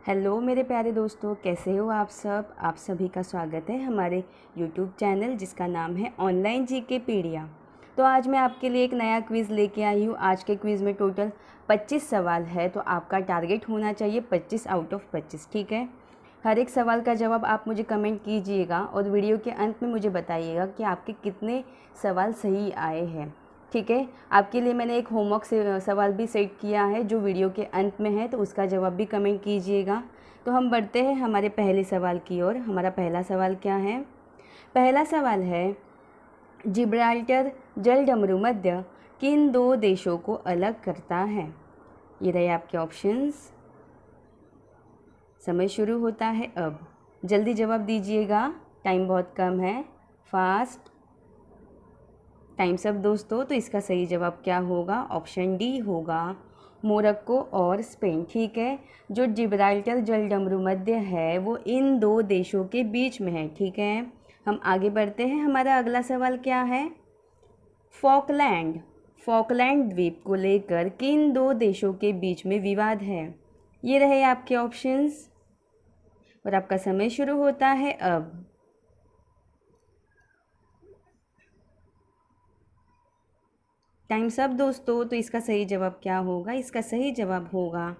Hello मेरे प्यारे दोस्तों, कैसे हो आप सब। आप सभी का स्वागत है हमारे यूट्यूब चैनल जिसका नाम है ऑनलाइन जीके पीडिया। तो आज मैं आपके लिए एक नया क्विज़ लेके आई हूँ। आज के क्विज़ में टोटल 25 सवाल है, तो आपका टारगेट होना चाहिए 25 आउट ऑफ 25। ठीक है, हर एक सवाल का जवाब आप मुझे कमेंट कीजिएगा और वीडियो के अंत में मुझे बताइएगा कि आपके कितने सवाल सही आए हैं। ठीक है, आपके लिए मैंने एक होमवर्क से सवाल भी सेट किया है जो वीडियो के अंत में है, तो उसका जवाब भी कमेंट कीजिएगा। तो हम बढ़ते हैं हमारे पहले सवाल की ओर। हमारा पहला सवाल क्या है? पहला सवाल है, जिब्राल्टर जलडमरू मध्य किन दो देशों को अलग करता है? ये रहे आपके ऑप्शंस। समय शुरू होता है अब। जल्दी जवाब दीजिएगा, टाइम बहुत कम है। फास्ट टाइम्स अप दोस्तों। तो इसका सही जवाब क्या होगा? ऑप्शन डी होगा, मोरक्को और स्पेन। ठीक है, जो जिब्राल्टर जलडमरू मध्य है वो इन दो देशों के बीच में है। ठीक है, हम आगे बढ़ते हैं। हमारा अगला सवाल क्या है? फॉकलैंड द्वीप को लेकर किन दो देशों के बीच में विवाद है? ये रहे आपके ऑप्शंस और आपका समय शुरू होता है अब। टाइम्स अप दोस्तों। तो इसका सही जवाब क्या होगा? इसका सही जवाब होगा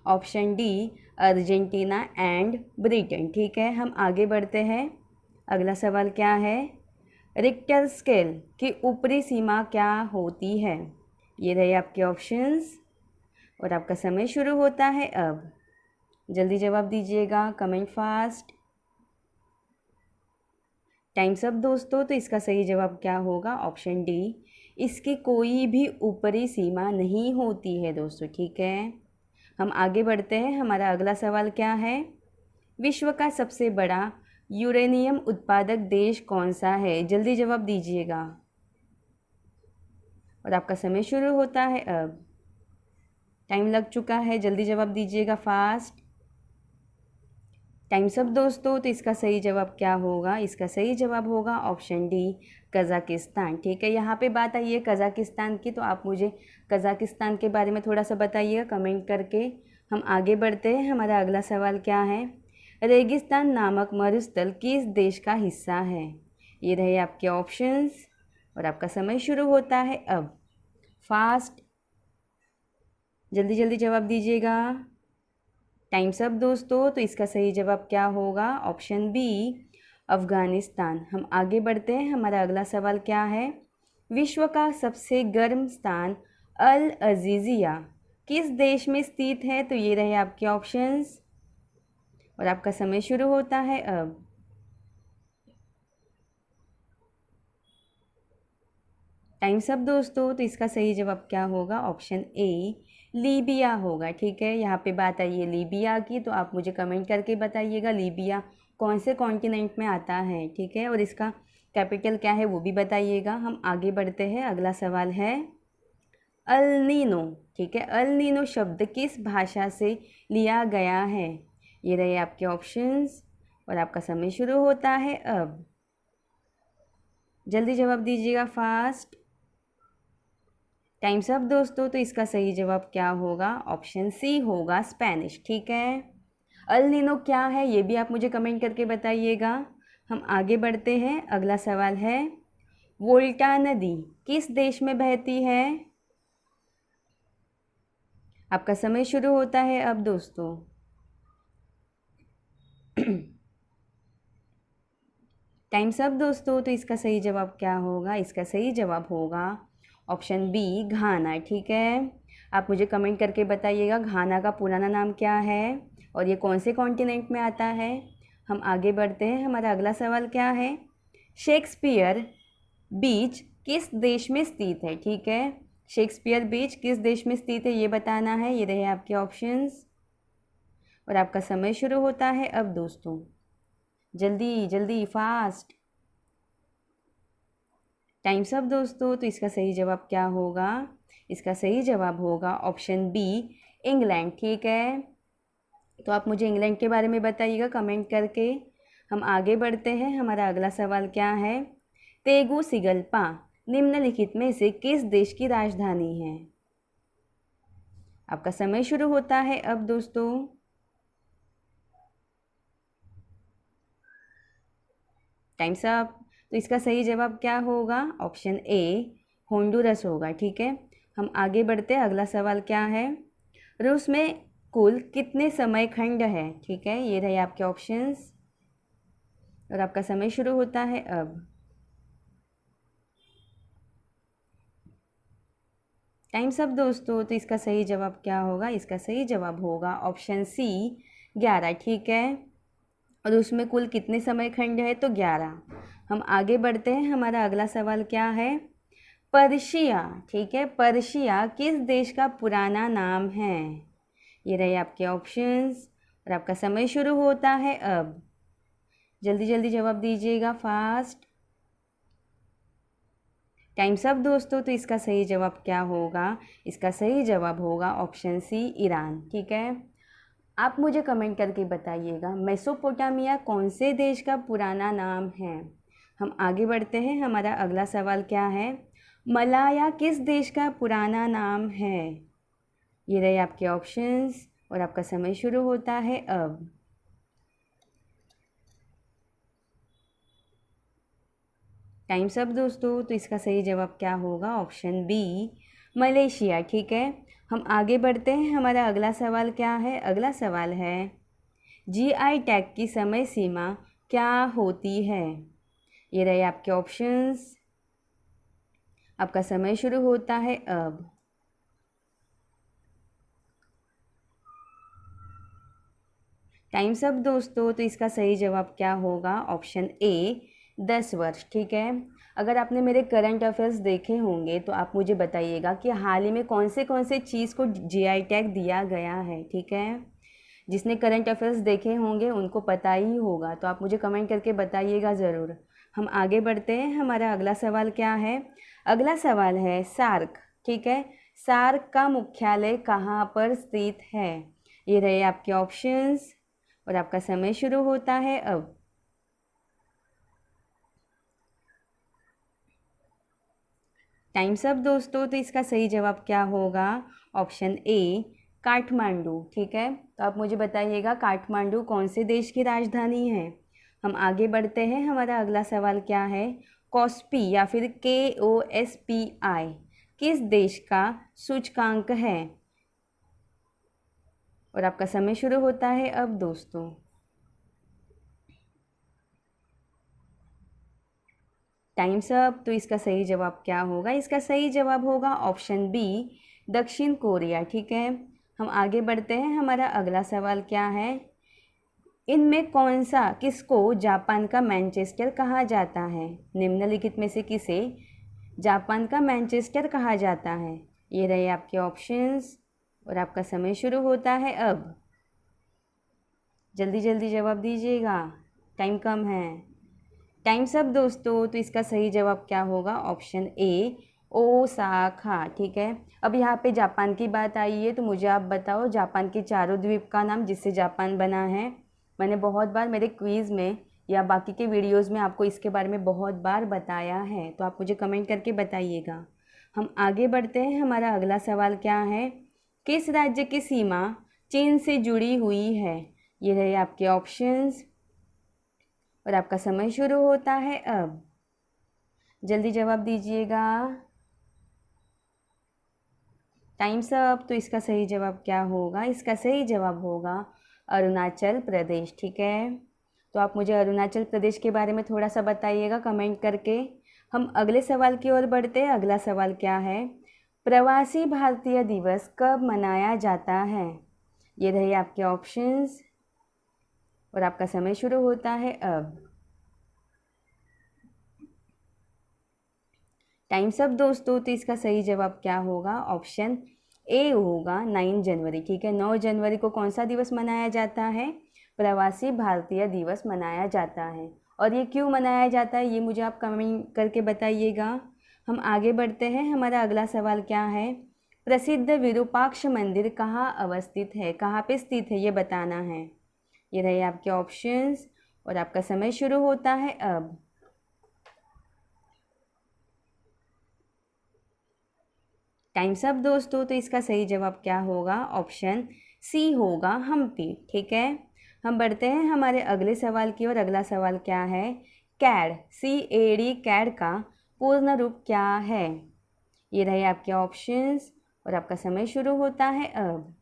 option D, Argentina and Britain. ठीक है, हम आगे बढ़ते हैं। अगला सवाल क्या है? रिक्टर स्केल की ऊपरी सीमा क्या होती है? ये रहे आपके ऑप्शंस और आपका समय शुरू होता है अब। जल्दी जवाब दीजिएगा, कमेंट फास्ट। टाइम्स अप दोस्तों। तो इसका सही जवाब क्या होगा? ऑप्शन डी, इसकी कोई भी ऊपरी सीमा नहीं होती है दोस्तों। ठीक है, हम आगे बढ़ते हैं। हमारा अगला सवाल क्या है? विश्व का सबसे बड़ा यूरेनियम उत्पादक देश कौन सा है? जल्दी जवाब दीजिएगा और आपका समय शुरू होता है अब। टाइम लग चुका है, जल्दी जवाब दीजिएगा, फास्ट। टाइम्स अप दोस्तों। तो इसका सही जवाब क्या होगा? इसका सही जवाब होगा ऑप्शन डी, कज़ाकिस्तान। ठीक है, यहाँ पे बात आई है कज़ाकिस्तान की, तो आप मुझे कज़ाकिस्तान के बारे में थोड़ा सा बताइएगा कमेंट करके। हम आगे बढ़ते हैं। हमारा अगला सवाल क्या है? रेगिस्तान नामक मरुस्थल किस देश का हिस्सा है? ये रहे आपके ऑप्शंस और आपका समय शुरू होता है अब। फास्ट जल्दी जल्दी जवाब दीजिएगा। टाइम्स अप दोस्तों। तो इसका सही जवाब क्या होगा? Option B, Afghanistan. हम आगे बढ़ते हैं। हमारा अगला सवाल क्या है? विश्व का सबसे गर्म स्थान अल अजीज़िया किस देश में स्थित है? तो ये रहे आपके ऑप्शंस और आपका समय शुरू होता है अब। टाइम्स अप दोस्तों। तो इसका सही जवाब क्या होगा? ऑप्शन ए, लीबिया होगा। ठीक है, यहाँ पे बात आई है लीबिया की, तो आप मुझे कमेंट करके बताइएगा लीबिया कौन से कॉन्टिनेंट में आता है। ठीक है, और इसका कैपिटल क्या है वो भी बताइएगा। हम आगे बढ़ते हैं। अगला सवाल है अल नीनो। ठीक है, अल नीनो शब्द किस भाषा से लिया गया है? ये रहे आपके ऑप्शंस और आपका समय शुरू होता है अब। जल्दी जवाब दीजिएगा, फास्ट। टाइम्स अप दोस्तों। तो इसका सही जवाब क्या होगा? ऑप्शन सी होगा, स्पेनिश। ठीक है, अल नीनो क्या है ये भी आप मुझे कमेंट करके बताइएगा। हम आगे बढ़ते हैं। अगला सवाल है, वोल्टा नदी किस देश में बहती है? आपका समय शुरू होता है अब दोस्तों। टाइम्स अप दोस्तों। तो इसका सही जवाब क्या होगा? इसका सही जवाब होगा ऑप्शन बी, घाना। ठीक है, आप मुझे कमेंट करके बताइएगा घाना का पुराना नाम क्या है और ये कौन से कॉन्टिनेंट में आता है। हम आगे बढ़ते हैं। हमारा अगला सवाल क्या है? शेक्सपियर बीच किस देश में स्थित है? ठीक है, शेक्सपियर बीच किस देश में स्थित है ये बताना है। ये रहे आपके ऑप्शंस और आपका समय शुरू होता है अब दोस्तों। जल्दी जल्दी, फास्ट। टाइम्स अप दोस्तों। तो इसका सही जवाब क्या होगा? इसका सही जवाब होगा ऑप्शन बी, इंग्लैंड। ठीक है, तो आप मुझे इंग्लैंड के बारे में बताइएगा कमेंट करके। हम आगे बढ़ते हैं। हमारा अगला सवाल क्या है? तेगुसिगल्पा निम्नलिखित में से किस देश की राजधानी है? आपका समय शुरू होता है अब दोस्तों। Times up. तो इसका सही जवाब क्या होगा? ऑप्शन ए होंडुरस होगा। ठीक है, हम आगे बढ़ते हैं। अगला सवाल क्या है? रूस में कुल कितने समय खंड है? ठीक है, ये रहे आपके ऑप्शंस और आपका समय शुरू होता है अब। टाइम्स अप दोस्तों। तो इसका सही जवाब क्या होगा? इसका सही जवाब होगा ऑप्शन सी 11। ठीक है, और उसमें कुल कितने समय खंड है? तो 11। हम आगे बढ़ते हैं। हमारा अगला सवाल क्या है? पर्शिया। ठीक है, पर्शिया किस देश का पुराना नाम है? ये रहे आपके ऑप्शंस और आपका समय शुरू होता है अब। जल्दी जल्दी जवाब दीजिएगा, फास्ट। टाइम्स अप दोस्तों। तो इसका सही जवाब क्या होगा? इसका सही जवाब होगा ऑप्शन सी ईरान। ठीक है, आप मुझे कमेंट करके बताइएगा मेसोपोटामिया कौन से देश का पुराना नाम है। हम आगे बढ़ते हैं। हमारा अगला सवाल क्या है? मलाया किस देश का पुराना नाम है? ये रहे आपके ऑप्शंस और आपका समय शुरू होता है अब। टाइम्स अप दोस्तों। तो इसका सही जवाब क्या होगा? Option B Malaysia. ठीक है, हम आगे बढ़ते हैं। हमारा अगला सवाल क्या है? अगला सवाल है जीआई टैग की समय सीमा क्या होती है? ये रहे आपके ऑप्शंस, आपका समय शुरू होता है अब। टाइम्स अप दोस्तों। तो इसका सही जवाब क्या होगा? ऑप्शन ए 10 वर्ष। ठीक है, अगर आपने मेरे करंट अफेयर्स देखे होंगे तो आप मुझे बताइएगा कि हाल ही में कौन से चीज़ को जीआई टैग दिया गया है। ठीक है, जिसने करंट अफेयर्स देखे होंगे उनको पता ही होगा, तो आप मुझे कमेंट करके बताइएगा ज़रूर। हम आगे बढ़ते हैं। हमारा अगला सवाल क्या है? अगला सवाल है सार्क। ठीक है, सार्क का मुख्यालय कहाँ पर स्थित है? ये रहे आपके ऑप्शंस और आपका समय शुरू होता है अब। टाइम्स अप दोस्तों। तो इसका सही जवाब क्या होगा? ऑप्शन ए काठमांडू। ठीक है, तो आप मुझे बताइएगा काठमांडू कौन से देश की राजधानी है। हम आगे बढ़ते हैं। हमारा अगला सवाल क्या है? कॉस्पी या फिर KOSPI किस देश का सूचकांक है? और आपका समय शुरू होता है अब दोस्तों। Times up. तो इसका सही जवाब क्या होगा? इसका सही जवाब होगा ऑप्शन बी दक्षिण कोरिया। ठीक है, हम आगे बढ़ते हैं। हमारा अगला सवाल क्या है? इनमें कौन सा किसको जापान का मैनचेस्टर कहा जाता है? निम्नलिखित में से किसे जापान का मैनचेस्टर कहा जाता है? ये रहे आपके ऑप्शंस और आपका समय शुरू होता है अब। जल्दी जल्दी जवाब दीजिएगा, टाइम कम है। टाइम्स अप दोस्तों। तो इसका सही जवाब क्या होगा? Option A Osaka. ठीक है, अब यहाँ पे जापान की बात आई है तो मुझे आप बताओ जापान के चारों द्वीप का नाम जिससे जापान बना है। मैंने बहुत बार मेरे क्विज़ में या बाकी के वीडियोस में आपको इसके बारे में बहुत बार बताया है, तो आप मुझे कमेंट करके बताइएगा। हम आगे बढ़ते हैं। हमारा अगला सवाल क्या है? किस राज्य की सीमा चीन से जुड़ी हुई है? ये रहे आपके ऑप्शंस और आपका समय शुरू होता है अब। जल्दी जवाब दीजिएगा, टाइम्स अप। तो इसका सही जवाब क्या होगा? इसका सही जवाब होगा अरुणाचल प्रदेश। ठीक है, तो आप मुझे अरुणाचल प्रदेश के बारे में थोड़ा सा बताइएगा कमेंट करके। हम अगले सवाल की ओर बढ़ते हैं। अगला सवाल क्या है? प्रवासी भारतीय दिवस कब मनाया जाता है? ये रहे आपके ऑप्शंस और आपका समय शुरू होता है अब। टाइम्स अप दोस्तों। तो इसका सही जवाब क्या होगा? ऑप्शन ए होगा 9 जनवरी। ठीक है, 9 जनवरी को कौन सा दिवस मनाया जाता है? प्रवासी भारतीय दिवस मनाया जाता है। और ये क्यों मनाया जाता है ये मुझे आप कमेंट करके बताइएगा। हम आगे बढ़ते हैं। हमारा अगला सवाल क्या है? प्रसिद्ध विरूपाक्ष मंदिर कहाँ अवस्थित है? कहाँ पे स्थित है ये बताना है। ये रहे आपके ऑप्शंस और आपका समय शुरू होता है अब। टाइम्स अप दोस्तों। तो इसका सही जवाब क्या होगा? ऑप्शन सी होगा हम्पी। ठीक है, हम बढ़ते हैं हमारे अगले सवाल की और अगला सवाल क्या है? कैड, CAD कैड का पूर्ण रूप क्या है? ये रहे आपके ऑप्शंस और आपका समय शुरू होता है अब।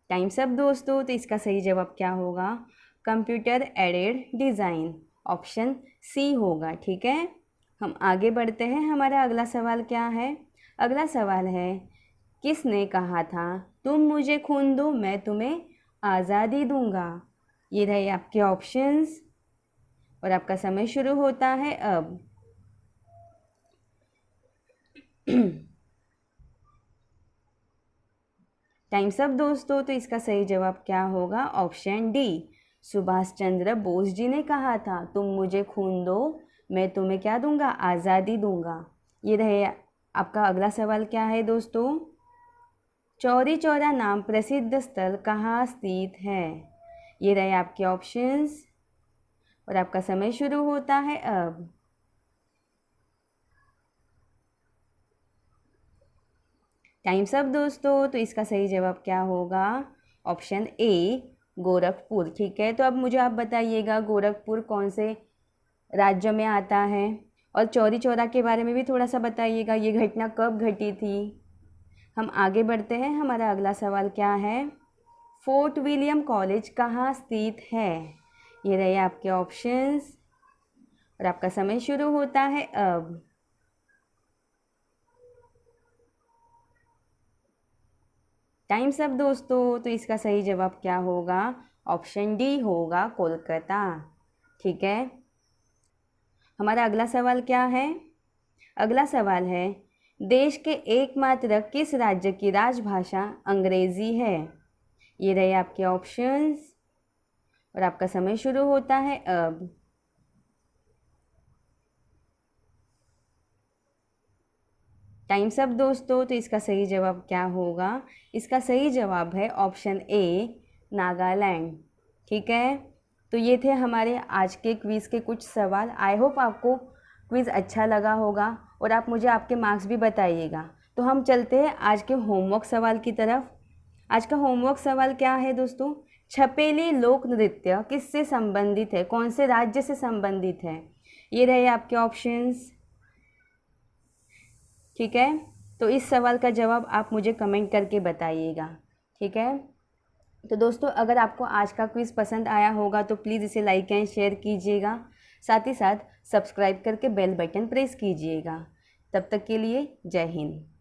टाइम्स अप दोस्तों। तो इसका सही जवाब क्या होगा? Computer aided design, option C होगा। ठीक है, हम आगे बढ़ते हैं। हमारा अगला सवाल क्या है? अगला सवाल है, किसने कहा था तुम मुझे खून दो मैं तुम्हें आज़ादी दूंगा? ये रहे आपके ऑप्शंस और आपका समय शुरू होता है अब। टाइम्स अप दोस्तों। तो इसका सही जवाब क्या होगा? ऑप्शन डी, सुभाष चंद्र बोस जी ने कहा था तुम मुझे खून दो मैं तुम्हें क्या दूंगा? आज़ादी दूंगा। ये रहे आपका अगला सवाल क्या है दोस्तों? चौरी चौरा नाम प्रसिद्ध स्थल कहाँ स्थित है? ये रहे आपके ऑप्शंस और आपका समय शुरू होता है अब। टाइम्स अप दोस्तों। तो इसका सही जवाब क्या होगा? ऑप्शन ए, गोरखपुर। ठीक है, तो अब मुझे आप बताइएगा गोरखपुर कौन से राज्य में आता है? और चौरी चौरा के बारे में भी थोड़ा सा बताइएगा, ये घटना कब घटी थी? हम आगे बढ़ते हैं। हमारा अगला सवाल क्या है? फोर्ट विलियम कॉलेज कहाँ स्थित है? ये रहे आपके ऑप्शंस और आपका समय शुरू होता है अब। टाइम्स अप दोस्तों। तो इसका सही जवाब क्या होगा? ऑप्शन डी होगा, कोलकाता। ठीक है, हमारा अगला सवाल क्या है? अगला सवाल है, देश के एकमात्र किस राज्य की राजभाषा अंग्रेजी है? ये रहे आपके ऑप्शंस और आपका समय शुरू होता है अब। टाइम्स अप दोस्तों। तो इसका सही जवाब क्या होगा? इसका सही जवाब है ऑप्शन ए, नागालैंड। ठीक है, तो ये थे हमारे आज के क्विज़ के कुछ सवाल। आई होप आपको क्विज़ अच्छा लगा होगा और आप मुझे आपके मार्क्स भी बताइएगा। तो हम चलते हैं आज के होमवर्क सवाल की तरफ। आज का होमवर्क सवाल क्या है दोस्तों? छपेली लोक नृत्य किससे संबंधित है? कौन से राज्य से संबंधित है? ये रहे आपके ऑप्शंस। ठीक है, तो इस सवाल का जवाब आप मुझे कमेंट करके बताइएगा। ठीक है, तो दोस्तों अगर आपको आज का क्विज़ पसंद आया होगा तो प्लीज़ इसे लाइक एंड शेयर कीजिएगा, साथ ही साथ सब्सक्राइब करके बेल बटन प्रेस कीजिएगा। तब तक के लिए जय हिंद।